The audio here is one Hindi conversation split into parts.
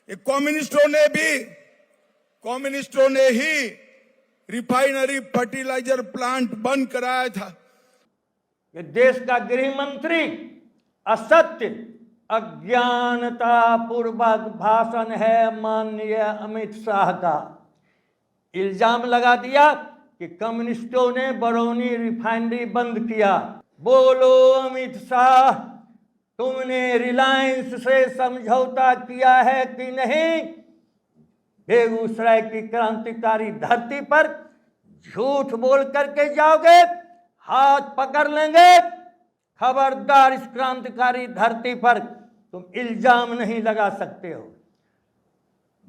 कम्युनिस्टों ने ही रिफाइनरी फर्टिलाइजर प्लांट बंद कराया था। ये देश का गृह मंत्री असत्य अज्ञानता पूर्वक भाषण है माननीय अमित शाह का। इल्जाम लगा दिया कि कम्युनिस्टों ने बरौनी रिफाइनरी बंद किया। बोलो अमित शाह, तुमने रिलायंस से समझौता किया है कि नहीं? बेगूसराय की क्रांतिकारी धरती पर झूठ बोल करके जाओगे, हाथ पकड़ लेंगे। खबरदार, इस क्रांतिकारी धरती पर तुम इल्जाम नहीं लगा सकते हो।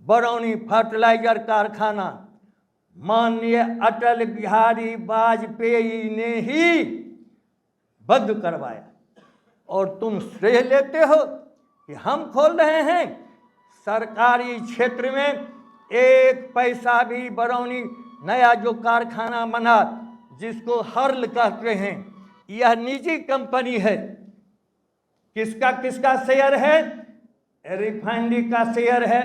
बरौनी फर्टिलाइजर कारखाना माननीय अटल बिहारी वाजपेयी ने ही बंद करवाया और तुम श्रेय लेते हो कि हम खोल रहे हैं। सरकारी क्षेत्र में एक पैसा भी बरौनी नया जो कारखाना बना जिसको हर्ल कहते हैं, यह निजी कंपनी है। किसका किसका शेयर है? रिफाइनरी का शेयर है,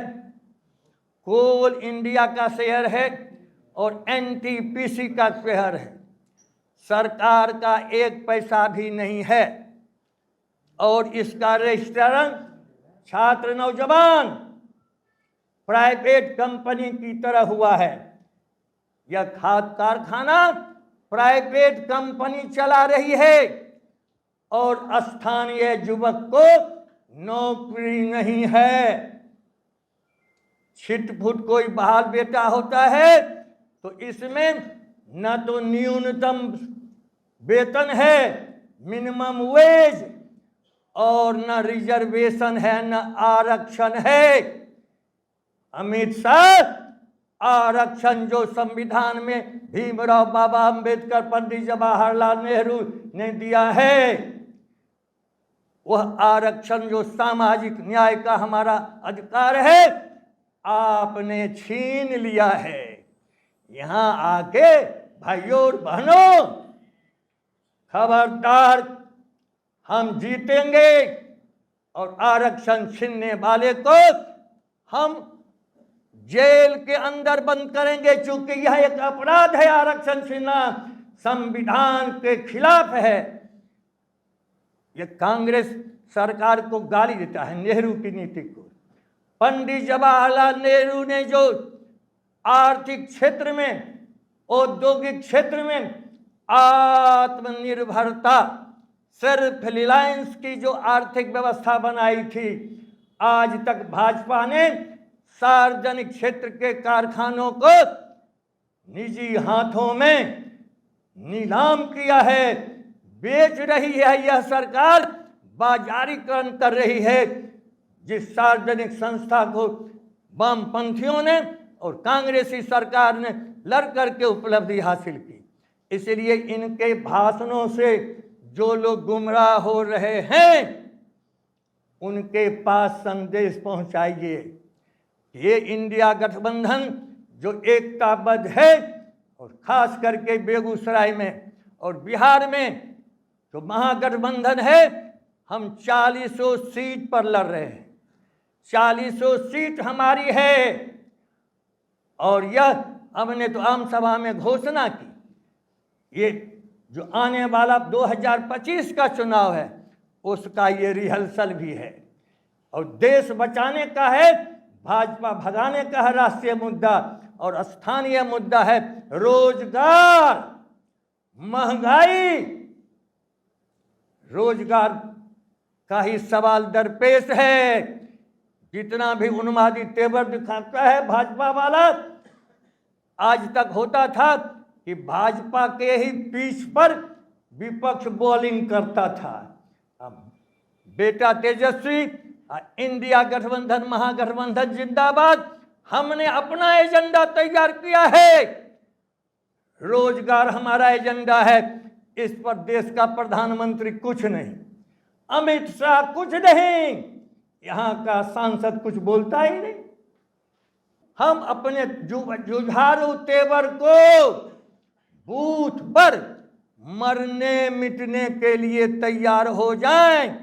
कोल इंडिया का शेयर है और एनटीपीसी का शेयर है। सरकार का एक पैसा भी नहीं है और इसका रजिस्ट्रेशन छात्र नौजवान प्राइवेट कंपनी की तरह हुआ है। यह खाद कारखाना प्राइवेट कंपनी चला रही है और स्थानीय युवक को नौकरी नहीं है। छिटपुट कोई बहाल बेटा होता है तो इसमें न तो न्यूनतम वेतन है, मिनिमम वेज, और न रिजर्वेशन है, न आरक्षण है। अमित शाह, आरक्षण जो संविधान में भीमराव बाबा अंबेडकर, पंडित जवाहरलाल नेहरू ने दिया है, वह आरक्षण जो सामाजिक न्याय का हमारा अधिकार है, आपने छीन लिया है। यहां आके भाइयों और बहनों, खबरदार, हम जीतेंगे और आरक्षण छीनने वाले को हम जेल के अंदर बंद करेंगे, क्योंकि यह एक अपराध है। आरक्षण छीनना संविधान के खिलाफ है। यह कांग्रेस सरकार को गाली देता है, नेहरू की नीति को। पंडित जवाहरलाल नेहरू ने जो आर्थिक क्षेत्र में, औद्योगिक क्षेत्र में आत्मनिर्भरता, सेल्फ रिलायंस की जो आर्थिक व्यवस्था बनाई थी, आज तक भाजपा ने सार्वजनिक क्षेत्र के कारखानों को निजी हाथों में नीलाम किया है, बेच रही है। यह सरकार बाजारीकरण कर रही है, जिस सार्वजनिक संस्था को वामपंथियों ने और कांग्रेसी सरकार ने लड़ करके उपलब्धि हासिल की। इसलिए इनके भाषणों से जो लोग गुमराह हो रहे हैं, उनके पास संदेश पहुंचाइए। ये इंडिया गठबंधन जो एकताबद्ध है, और खास करके बेगूसराय में और बिहार में जो महागठबंधन है, हम 40 सीट पर लड़ रहे हैं। 40 सीट हमारी है और यह हमने तो आम सभा में घोषणा की। ये जो आने वाला 2025 का चुनाव है, उसका ये रिहर्सल भी है। और देश बचाने का है, भाजपा भगाने का है राष्ट्रीय मुद्दा, और स्थानीय मुद्दा है रोजगार, महंगाई। रोजगार का ही सवाल दरपेश है। जितना भी उन्मादी तेवर दिखाता है भाजपा वाला, आज तक होता था कि भाजपा के ही पीछ पर विपक्ष बॉलिंग करता था। अब बेटा तेजस्वी, इंडिया गठबंधन, महागठबंधन जिंदाबाद, हमने अपना एजेंडा तैयार किया है। रोजगार हमारा एजेंडा है। इस पर देश का प्रधानमंत्री कुछ नहीं, अमित शाह कुछ नहीं, यहां का सांसद कुछ बोलता ही नहीं। हम अपने जुझारू तेवर को बूथ पर मरने मिटने के लिए तैयार हो जाएं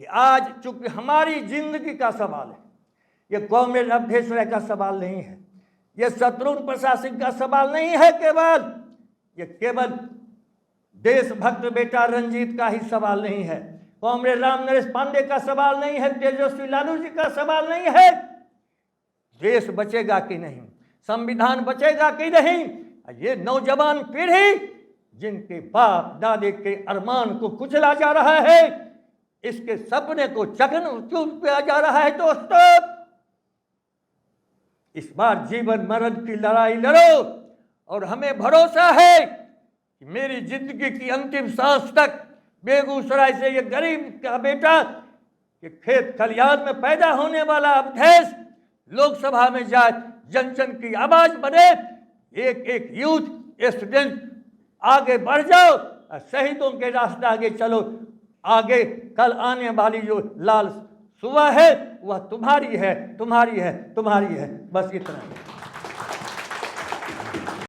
कि आज चूंकि हमारी जिंदगी का सवाल है, ये कॉमरेड अवधेश राय का सवाल नहीं है, ये शत्रुघ्न प्रसाद सिंह का सवाल नहीं है केवल, ये केवल देशभक्त बेटा रंजीत का ही सवाल नहीं है, कॉमरेड राम नरेश पांडे का सवाल नहीं है, तेजस्वी लालू जी का सवाल नहीं है। देश बचेगा कि नहीं, संविधान बचेगा कि नहीं, ये नौजवान पीढ़ी जिनके बाप दादे के अरमान को कुचला जा रहा है, इसके सपने को चकनाचूर किया जा रहा है। दोस्तों, इस बार जीवन मरण की लड़ाई लड़ो और हमें भरोसा है कि मेरी जिंदगी की अंतिम सांस तक बेगूसराय से ये गरीब का बेटा, कि खेत खलिहान में पैदा होने वाला अवधेश लोकसभा में जाए, जन जन की आवाज बने, एक एक यूथ स्टूडेंट आगे बढ़ जाओ, शहीदों के रास्ते आगे चलो। आगे कल आने वाली जो लाल सुबह है वह तुम्हारी है, तुम्हारी है, तुम्हारी है। बस इतना ही।